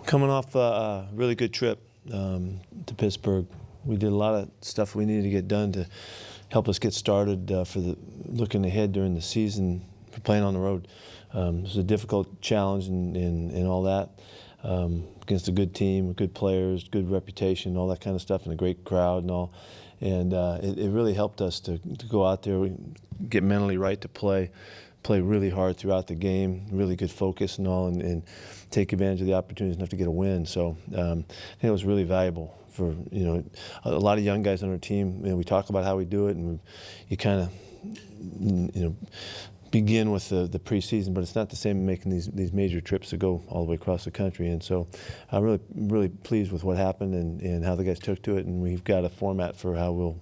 Coming off a really good trip to Pittsburgh, we did a lot of stuff we needed to get done to help us get started for looking ahead during the season for playing on the road. It was a difficult challenge and all that against a good team, good players, good reputation, all that kind of stuff, and a great crowd and all. And it really helped us to go out there, get mentally right to play really hard throughout the game, really good focus and all, and take advantage of the opportunities enough to get a win. So I think it was really valuable for, a lot of young guys on our team. We talk about how we do it, and you kind of, begin with the preseason, but it's not the same making these major trips to go all the way across the country. And so I'm really pleased with what happened and how the guys took to it, and we've got a format for how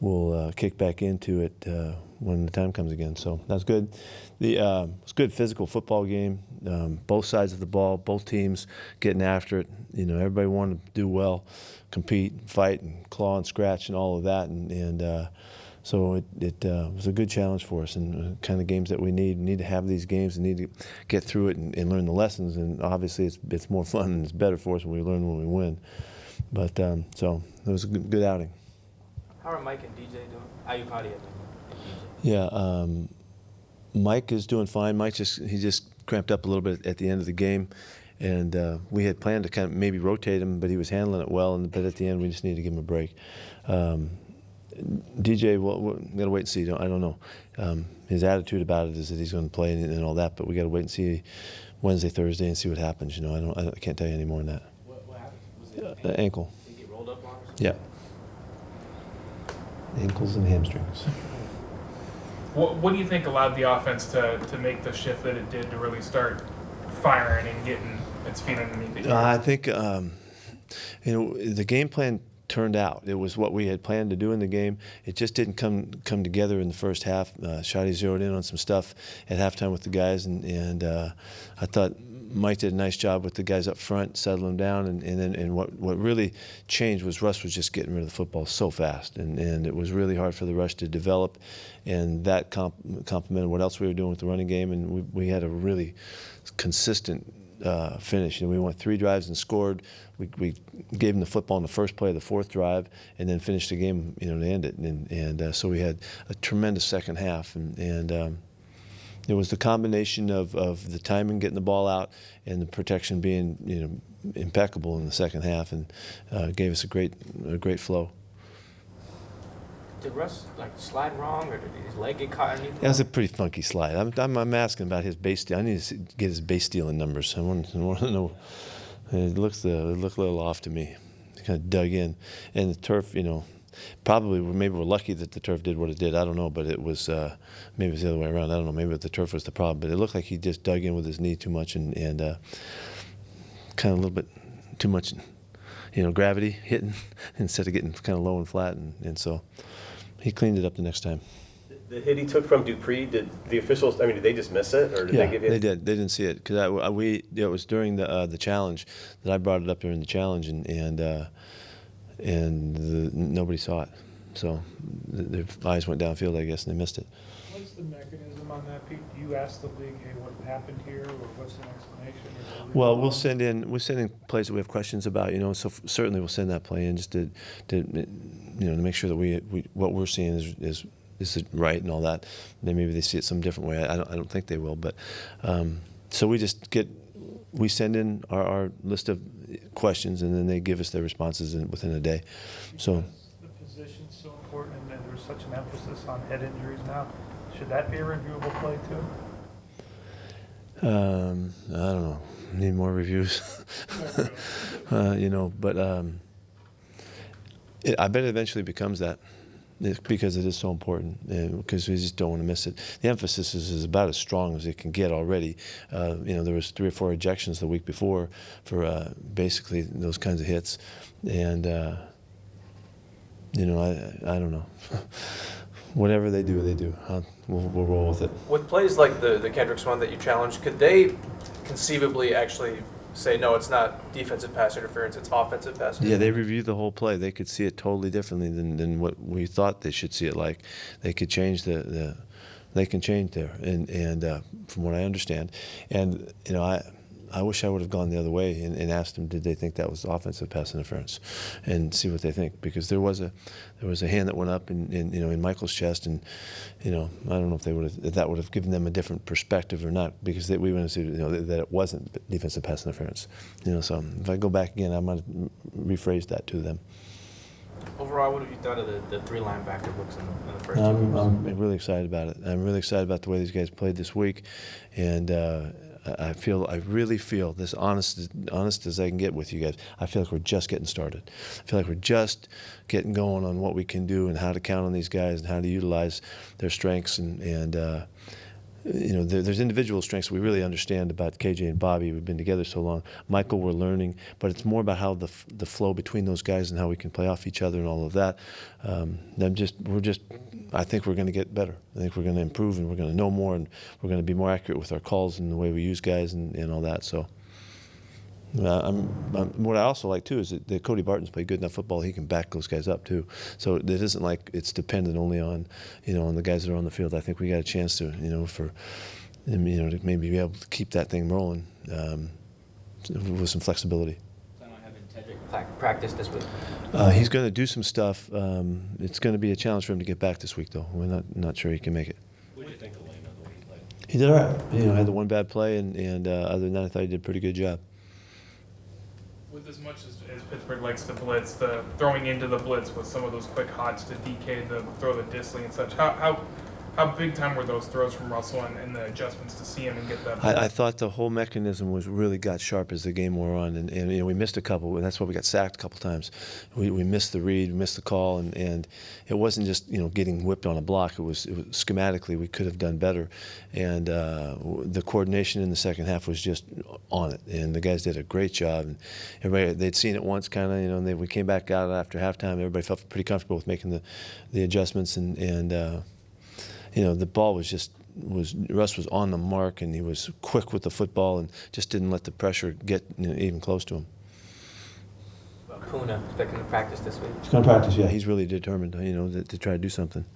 we'll kick back into it when the time comes again. So that's good. It's a good physical football game. Both sides of the ball, both teams getting after it. Everybody wanted to do well, compete, fight, and claw and scratch and all of that. So it was a good challenge for us, and kind of games that we need. We need to have these games and need to get through it and learn the lessons. And obviously it's more fun and it's better for us when we learn when we win. But so it was a good outing. How are Mike and DJ doing? How you proud of you? Yeah, Mike is doing fine. Mike he just cramped up a little bit at the end of the game, and we had planned to kind of maybe rotate him, but he was handling it well. But at the end, we just needed to give him a break. DJ, we're got to wait and see. I don't know. His attitude about it is that he's going to play and all that, but we got to wait and see Wednesday, Thursday, and see what happens. I can't tell you any more than that. What happened? Was it ankle? Did he get rolled up on or something? Yeah. Ankles and hamstrings. What do you think allowed the offense to make the shift that it did to really start firing and getting its feet underneath it? I think the game plan turned out. It was what we had planned to do in the game. It just didn't come together in the first half. Shotty zeroed in on some stuff at halftime with the guys, and I thought Mike did a nice job with the guys up front, settling them down, and what really changed was Russ was just getting rid of the football so fast, and it was really hard for the rush to develop, and that complemented what else we were doing with the running game, and we had a really consistent finish. We went 3 drives and scored. We gave them the football in the first play of the 4th drive, and then finished the game, to end it. And so we had a tremendous second half, and it was the combination of the timing, getting the ball out, and the protection being impeccable in the second half, and gave us a great flow. Did Russ slide wrong, or did his leg get caught underneath? That was a pretty funky slide. I'm asking about his base steal. I need to get his base stealing numbers. I want to know. It looked a little off to me. It kind of dug in, and the turf, maybe we're lucky that the turf did what it did. I don't know, but it was maybe it was the other way around. I don't know. Maybe the turf was the problem, but it looked like he just dug in with his knee too much and kind of a little bit too much, gravity hitting instead of getting kind of low and flat, and so he cleaned it up the next time. The hit he took from Dupree, did the officials? Did they just miss it, or did they give you? They did. They didn't see it because it was during the challenge that I brought it up during the challenge, and nobody saw it, so their eyes went downfield, I guess, and they missed it. What's the mechanism on that, Pete? Do you ask the league, hey, what happened here, or what's the explanation? Well, we'll send in plays that we have questions about, so certainly we'll send that play in just to make sure that we what we're seeing is right and all that. Then maybe they see it some different way. I don't think they will, but so we send in our list of questions, and then they give us their responses within a day. So the position's so important, and there's such an emphasis on head injuries now. Should that be a reviewable play too? I don't know. Need more reviews. But I bet it eventually becomes that. Because it is so important, because we just don't want to miss it. The emphasis is about as strong as it can get already. There was 3 or 4 ejections the week before for basically those kinds of hits, and I don't know. Whatever they do, they do. We'll roll with it. With plays like the Kendricks one that you challenged, could they conceivably actually say, no, it's not defensive pass interference, it's offensive pass interference? Yeah, they reviewed the whole play. They could see it totally differently than what we thought they should see it like. They could change they can change there, and from what I understand, and I wish I would have gone the other way and asked them, did they think that was offensive pass interference, and see what they think, because there was a hand that went up in Michael's chest, and I don't know if that would have given them a different perspective or not, because we would have seen that it wasn't defensive pass interference. So if I go back again, I might have rephrased that to them. Overall, what have you thought of the three linebacker looks in the first 2 weeks? I'm really excited about it. I'm really excited about the way these guys played this week, and I really feel this honest as I can get with you guys. I feel like we're just getting started. I feel like we're just getting going on what we can do and how to count on these guys and how to utilize their strengths and there's individual strengths we really understand about KJ and Bobby. We've been together so long. Michael, we're learning, but it's more about how the flow between those guys and how we can play off each other and all of that. I think we're going to get better. I think we're going to improve, and we're going to know more, and we're going to be more accurate with our calls and the way we use guys and all that. So. What I also like too is that Cody Barton's played good enough football he can back those guys up too. So it isn't like it's dependent only on on the guys that are on the field. I think we got a chance to to maybe be able to keep that thing rolling with some flexibility. Plan on having Tedrick practice this week. He's going to do some stuff. It's going to be a challenge for him to get back this week though. We're not sure he can make it. What did you think of Lane the way he played? He did all right. Had the one bad play, and other than that, I thought he did a pretty good job. With as much as Pittsburgh likes to blitz, the throwing into the blitz with some of those quick hots to DK, the throw the Disley and such, how big time were those throws from Russell and the adjustments to see him and get that? I thought the whole mechanism really got sharp as the game wore on, and we missed a couple. That's why we got sacked a couple times. We missed the read, we missed the call, and it wasn't just getting whipped on a block. It was schematically we could have done better, and the coordination in the second half was just on it, and the guys did a great job. And everybody, they'd seen it once, kind of, and we came back out after halftime. Everybody felt pretty comfortable with making the adjustments, and the ball Russ was on the mark, and he was quick with the football and just didn't let the pressure get even close to him. Puna expecting to practice this week. He's going to practice, yeah. He's really determined, to try to do something.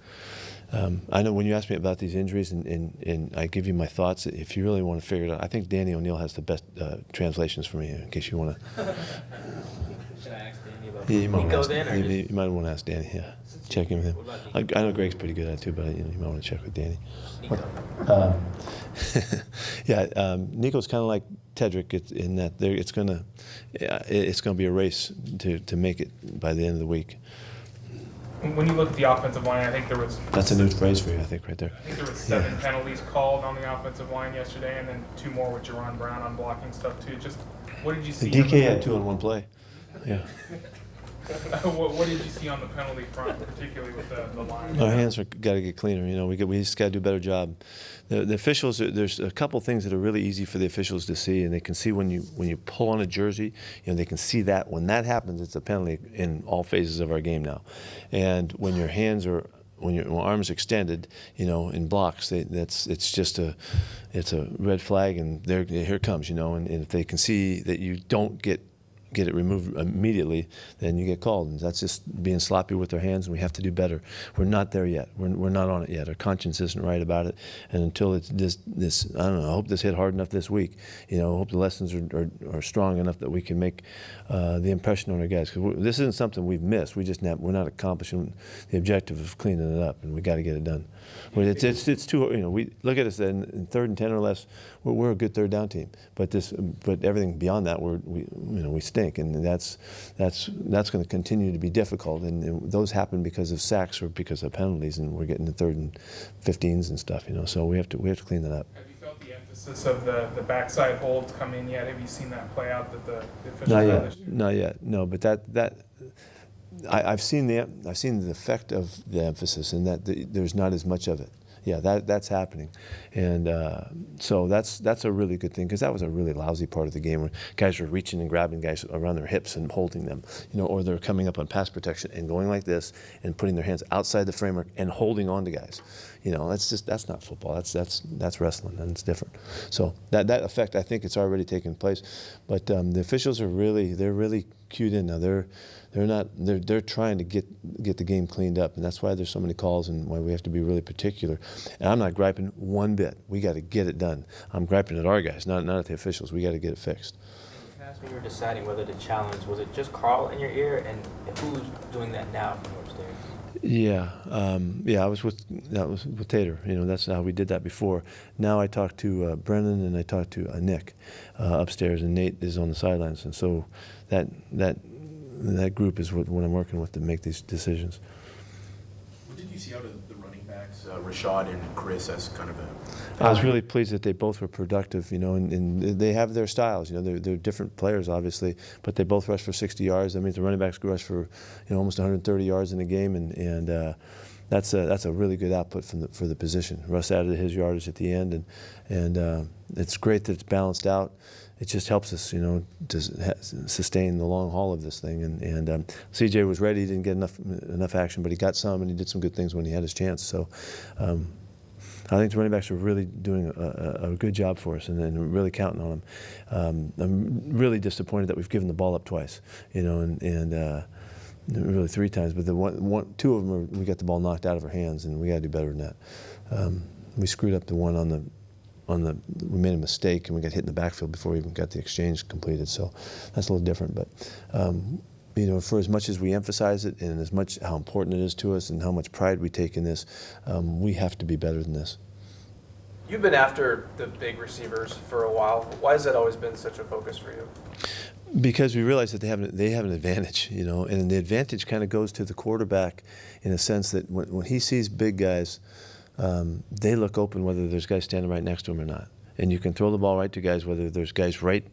I know when you ask me about these injuries and I give you my thoughts, if you really want to figure it out, I think Danny O'Neill has the best translations for me, in case you want to. Should I ask Danny about Yeah, you might Nico want to then, or ask, just you might want to ask Danny, yeah. Check in with him. What about I know Greg's pretty good at it too, but you might want to check with Danny. Nico? Nico's kind of like Tedrick in that it's gonna be a race to make it by the end of the week. When you look at the offensive line, I think there was... That's a new phrase for you, I think, right there. I think there was 7 penalties called on the offensive line yesterday, and then 2 more with Jerron Brown on blocking stuff too. Just what did you see? The DK had 2 on 1 play. Yeah. What did you see on the penalty front, particularly with the line? Our hands got to get cleaner. We just got to do a better job. The officials, there's a couple things that are really easy for the officials to see, and they can see when you pull on a jersey. They can see that when that happens, it's a penalty in all phases of our game now. And when your hands are when your arms extended, in blocks, it's a red flag, and here it comes, and if they can see that you don't get it removed immediately, then you get called. And that's just being sloppy with their hands, and we have to do better. We're not there yet. We're not on it yet. Our conscience isn't right about it. And until it's this I don't know, I hope this hit hard enough this week. I hope the lessons are strong enough that we can make the impression on our guys. Because this isn't something we've missed. We're not accomplishing the objective of cleaning it up, and we got to get it done. It's too, we look at us in 3rd and 10 or less. We're a good 3rd down team, but everything beyond that, we stink, and that's going to continue to be difficult. And those happen because of sacks or because of penalties, and we're getting the 3rd and 15s and stuff. So we have to clean that up. Have you felt the emphasis of the backside holds come in yet? Have you seen that play out that the officials Not have yet. this year? Not yet. No, but I've seen the effect of the emphasis, and that there's not as much of it. Yeah, that's happening, and so that's a really good thing, because that was a really lousy part of the game where guys were reaching and grabbing guys around their hips and holding them, or they're coming up on pass protection and going like this and putting their hands outside the framework and holding on to guys, that's not football. That's wrestling, and it's different. So that effect, I think, it's already taken place. But the officials are really cued in now. They're trying to get the game cleaned up, and that's why there's so many calls and why we have to be really particular. And I'm not griping one bit. We got to get it done. I'm griping at our guys, not at the officials. We got to get it fixed. Can I ask, when you were deciding whether to challenge, was it just Carl in your ear, and who's doing that now from upstairs? Yeah, I was with Tater. That's how we did that before. Now I talk to Brennan and I talk to Nick upstairs, and Nate is on the sidelines, and so that group is what I'm working with to make these decisions. What did you see out of the running backs, Rashad and Chris, as kind of a? I was really pleased that they both were productive, and they have their styles. They're different players, obviously, but they both rushed for 60 yards. That means the running backs rush for, almost 130 yards in a game, and that's a really good output for the position. Russ added his yardage at the end, and it's great that it's balanced out. It just helps us, to sustain the long haul of this thing. And CJ was ready. He didn't get enough action, but he got some, and he did some good things when he had his chance. So. I think the running backs are really doing a good job for us, and really counting on them. I'm really disappointed that we've given the ball up twice, and really 3 times. But the 2 of them we got the ball knocked out of our hands, and we got to do better than that. We screwed up the one we made a mistake, and we got hit in the backfield before we even got the exchange completed. So that's a little different, but. For as much as we emphasize it and as much how important it is to us and how much pride we take in this, we have to be better than this. You've been after the big receivers for a while. Why has that always been such a focus for you? Because we realize that they have an advantage, and the advantage kind of goes to the quarterback in a sense that when he sees big guys, they look open whether there's guys standing right next to him or not. And you can throw the ball right to guys whether there's guys right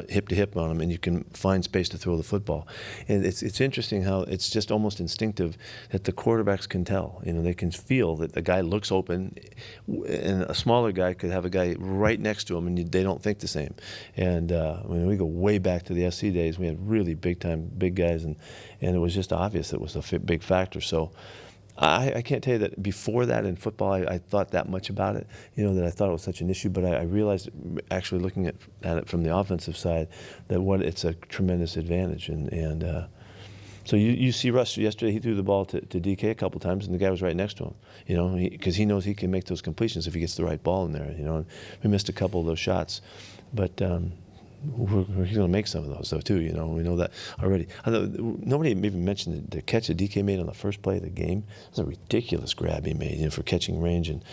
hip to hip on them, and you can find space to throw the football. And it's interesting how it's just almost instinctive that the quarterbacks can tell. They can feel that the guy looks open, and a smaller guy could have a guy right next to him, and they don't think the same. And when we go way back to the SC days, we had really big guys, and it was just obvious it was a big factor. So. I can't tell you that before that in football I thought that much about it, that I thought it was such an issue, but I realized actually looking at it from the offensive side that it's a tremendous advantage. And so you see Russ yesterday, he threw the ball to DK a couple times, and the guy was right next to him, because he knows he can make those completions if he gets the right ball in there. We missed a couple of those shots, but we're going to make some of those, though, too. We know that already. Nobody even mentioned the catch that DK made on the first play of the game. It was a ridiculous grab he made, for catching range and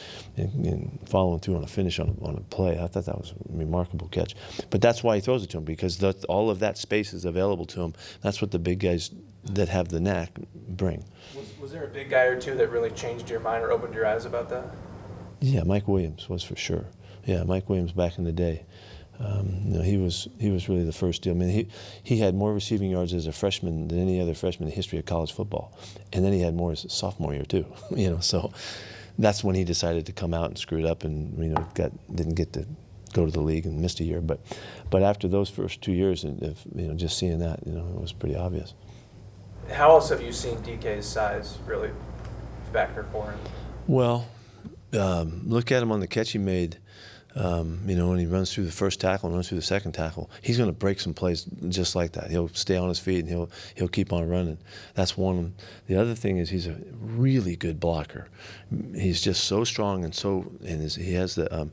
following through on a finish on a play. I thought that was a remarkable catch. But that's why he throws it to him, because all of that space is available to him. That's what the big guys that have the knack bring. Was there a big guy or two that really changed your mind or opened your eyes about that? Yeah, Mike Williams was for sure. Yeah, Mike Williams back in the day. He was really the first deal. I mean, he had more receiving yards as a freshman than any other freshman in the history of college football, and then he had more as a sophomore year too. So that's when he decided to come out and screw it up, and didn't get to go to the league and missed a year. But after those first 2 years, of just seeing that, it was pretty obvious. How else have you seen DK's size really factor for him? Well, look at him on the catch he made. When he runs through the first tackle and runs through the second tackle, he's going to break some plays just like that. He'll stay on his feet and he'll keep on running. That's one. The other thing is he's a really good blocker. He's just so strong and he has the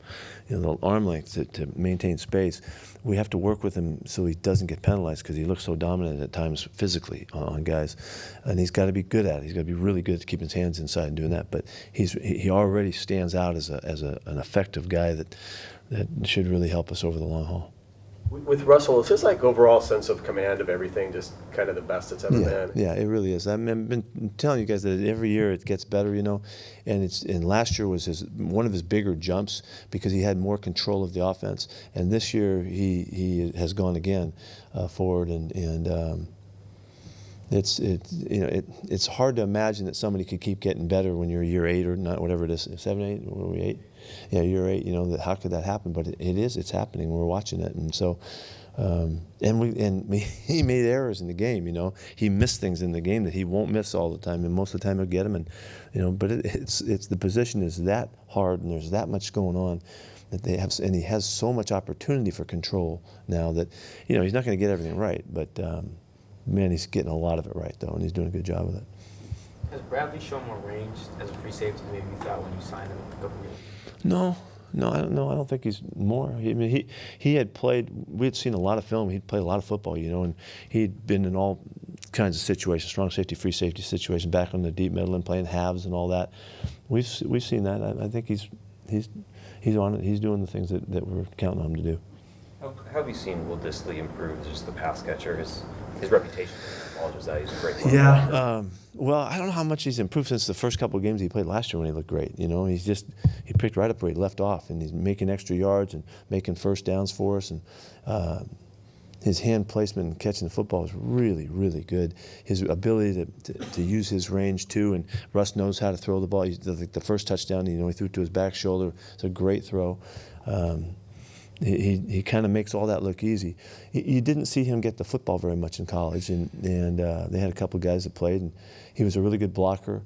the arm length to maintain space. We have to work with him so he doesn't get penalized, because he looks so dominant at times physically on guys, and he's got to be good at it. He's got to be really good at keeping his hands inside and doing that. But he already stands out as an effective guy that should really help us over the long haul. With Russell, it's just like overall sense of command of everything, just kind of the best it's ever been. Yeah, it really is. I've been telling you guys that every year it gets better, and last year was one of his bigger jumps because he had more control of the offense, and this year he has gone again forward, and it's hard to imagine that somebody could keep getting better when you're year 8 or not, whatever it is, 7, 8, what are we, 8? Yeah, year 8. How could that happen? But it's happening. We're watching it, and so He made errors in the game. He missed things in the game that he won't miss all the time, and most of the time he'll get them. And but it's the position is that hard, and there's that much going on that they have, and he has so much opportunity for control now that he's not going to get everything right, but man, he's getting a lot of it right though, and he's doing a good job with it. Has Bradley shown more range as a free safety than maybe you thought when you signed him a couple years ago? No, I don't know. I don't think he's more. He had played. We had seen a lot of film. He'd played a lot of football, and he'd been in all kinds of situations, strong safety, free safety situations, back on the deep middle and playing halves and all that. We've seen that. I think he's on it. He's doing the things that we're counting on him to do. How have you seen Will Dissly improve just the pass catcher? His reputation is that he's a great player. Yeah. Well, I don't know how much he's improved since the first couple of games he played last year when he looked great. He picked right up where he left off, and he's making extra yards and making first downs for us. And his hand placement and catching the football is really, really good. His ability to use his range too, and Russ knows how to throw the ball. The first touchdown, he threw it to his back shoulder. It's a great throw. He kind of makes all that look easy. You didn't see him get the football very much in college, and they had a couple of guys that played, and he was a really good blocker.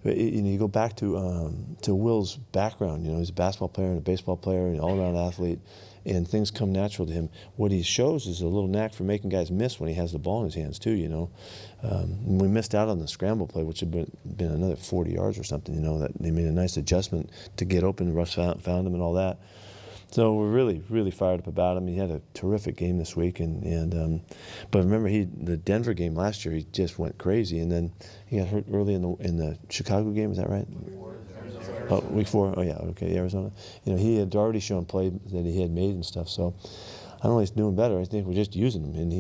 You go back to Will's background. He's a basketball player and a baseball player and an all-around athlete, and things come natural to him. What he shows is a little knack for making guys miss when he has the ball in his hands too. We missed out on the scramble play, which had been another 40 yards or something. That they made a nice adjustment to get open. Russ found him and all that. So we're really, really fired up about him. He had a terrific game this week, but remember the Denver game last year, he just went crazy, and then he got hurt early in the Chicago game. Is that right? Oh, week 4. Oh yeah, okay, Arizona. He had already shown play that he had made and stuff. So I don't know, he's doing better. I think we're just using him, and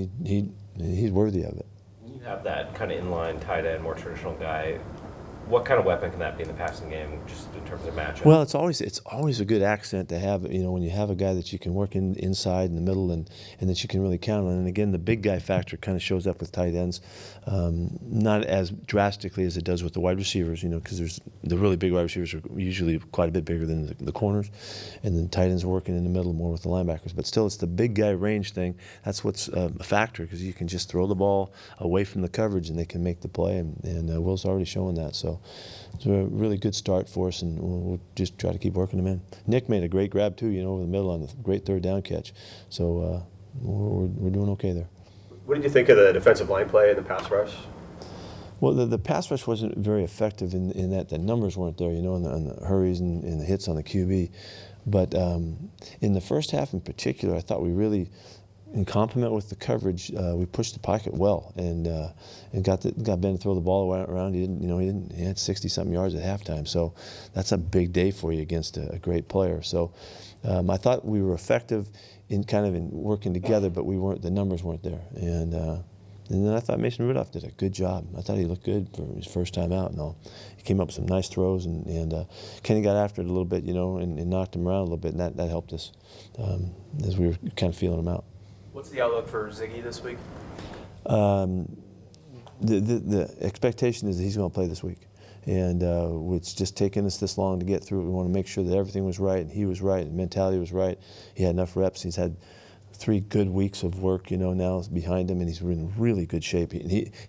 he's worthy of it. When you have that kind of inline tight end, more traditional guy, what kind of weapon can that be in the passing game, just in terms of matchup? Well, it's always a good accent to have. When you have a guy that you can work inside in the middle and that you can really count on. And again, the big guy factor kind of shows up with tight ends, not as drastically as it does with the wide receivers. Because the really big wide receivers are usually quite a bit bigger than the corners, and then tight ends are working in the middle more with the linebackers. But still, it's the big guy range thing. That's what's a factor, because you can just throw the ball away from the coverage and they can make the play. And Will's already showing that. So it's a really good start for us, and we'll just try to keep working them in. Nick made a great grab too, over the middle on the great third down catch. So we're doing okay there. What did you think of the defensive line play and the pass rush? Well, the pass rush wasn't very effective in that the numbers weren't there, on the hurries and the hits on the QB. But in the first half in particular, I thought we really, in complement with the coverage, we pushed the pocket well and got Ben to throw the ball around. He had 60-something yards at halftime, so that's a big day for you against a great player. So I thought we were effective in working together, but we weren't. The numbers weren't there, and then I thought Mason Rudolph did a good job. I thought he looked good for his first time out and all. He came up with some nice throws, and Kenny got after it a little bit, and knocked him around a little bit, and that helped us as we were kind of feeling him out. What's the outlook for Ziggy this week? The expectation is that he's going to play this week, and it's just taken us this long to get through it. We want to make sure that everything was right, and he was right, and mentality was right. He had enough reps. He's had 3 good weeks of work, now behind him, and he's in really good shape.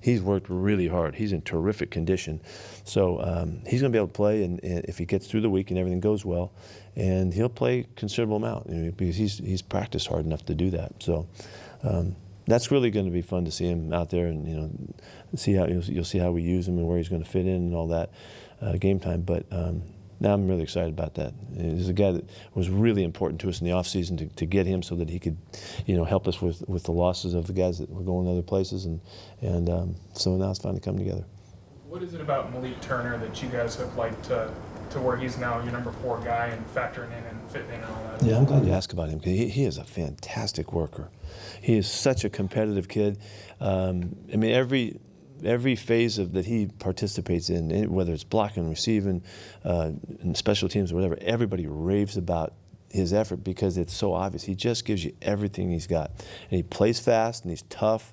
He's worked really hard. He's in terrific condition, so he's going to be able to play, and if he gets through the week and everything goes well, and he'll play a considerable amount, because he's practiced hard enough to do that. So that's really going to be fun to see him out there, and see how you'll see how we use him and where he's going to fit in and all that game time. But now I'm really excited about that. He's a guy that was really important to us in the offseason to get him so that he could, help us with the losses of the guys that were going other places, and so now it's finally coming together. What is it about Malik Turner that you guys have liked to where he's now your number 4 guy and factoring in and fitting in and all that? Yeah, I'm glad you asked about him, because he is a fantastic worker. He is such a competitive kid. Every phase that he participates in, whether it's blocking, receiving, and special teams or whatever, everybody raves about his effort because it's so obvious. He just gives you everything he's got. And he plays fast, and he's tough.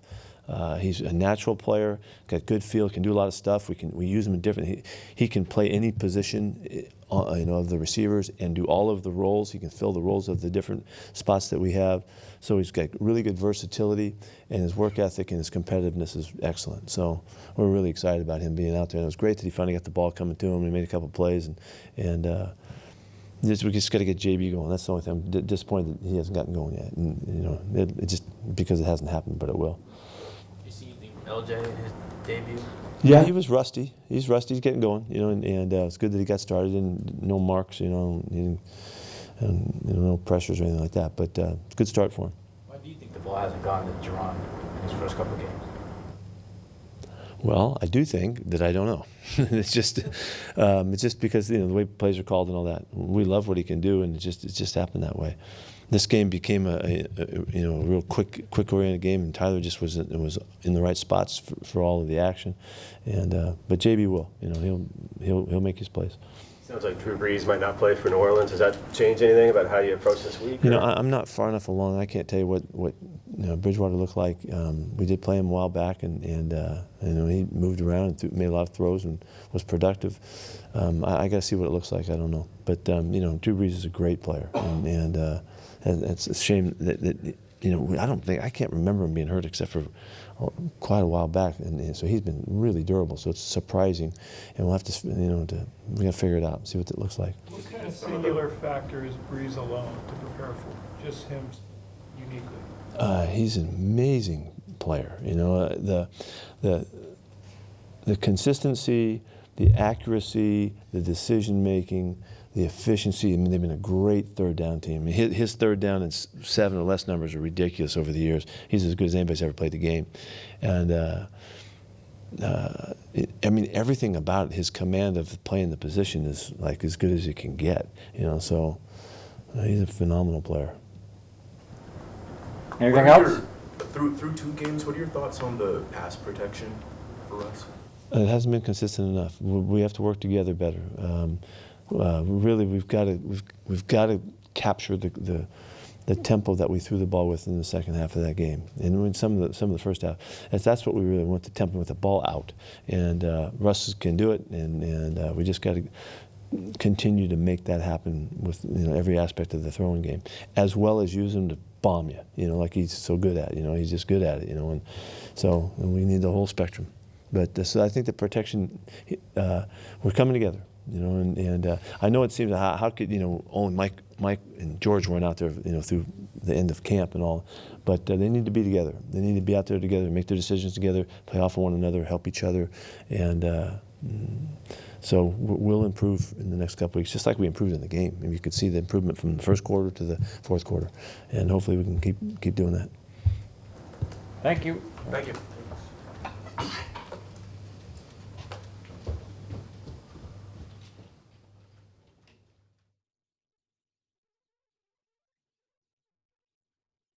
He's a natural player, got good feel, can do a lot of stuff. We use him in different. He can play any position of the receivers and do all of the roles. He can fill the roles of the different spots that we have. So he's got really good versatility, and his work ethic and his competitiveness is excellent. So we're really excited about him being out there. And it was great that he finally got the ball coming to him. He made a couple plays, and we just got to get JB going. That's the only thing. I'm disappointed that he hasn't gotten going yet. And it just because it hasn't happened, but it will. You see anything from LJ in his debut? Yeah, he was rusty. He's rusty. He's getting going, and it's good that he got started and no marks, he didn't, no pressures or anything like that. But it's a good start for him. Why do you think the ball hasn't gone to Jerron in his first couple of games? Well, I do think that I don't know. It's just because the way plays are called and all that. We love what he can do, and it just happened that way. This game became a real quick oriented game, and Tyler just was in the right spots for all of the action, but JB will, he'll make his plays. Sounds like Drew Brees might not play for New Orleans. Does that change anything about how you approach this week? I'm not far enough along. I can't tell you what Bridgewater looked like. We did play him a while back, and he moved around and made a lot of throws and was productive. I got to see what it looks like. I don't know, but Drew Brees is a great player, and it's a shame that I can't remember him being hurt except for quite a while back, and so he's been really durable. So it's surprising, and we'll have to we got to figure it out and see what it looks like. What kind of singular factor is Breeze alone to prepare for? Just him uniquely? He's an amazing player. The consistency, the accuracy, the decision making, the efficiency. I mean, they've been a great third down team. I mean, his third down and 7 or less numbers are ridiculous over the years. He's as good as anybody's ever played the game, and everything about his command of playing the position is like as good as it can get. So he's a phenomenal player. Anything else? Through 2 games, what are your thoughts on the pass protection for us? It hasn't been consistent enough. We have to work together better. Really, we've got to capture the tempo that we threw the ball with in the second half of that game, and in some of the first half. That's what we really want, the tempo with the ball out. And Russ can do it, and we just got to continue to make that happen with every aspect of the throwing game, as well as use him to bomb you, like he's so good at. He's just good at it. And so we need the whole spectrum. But so I think the protection, we're coming together. And I know it seems how could only Mike and George weren't out there through the end of camp and all, but they need to be together. They need to be out there together, make their decisions together, play off of one another, help each other, and so we'll improve in the next couple weeks, just like we improved in the game. Maybe you could see the improvement from the first quarter to the fourth quarter, and hopefully we can keep doing that. Thank you. Thank you.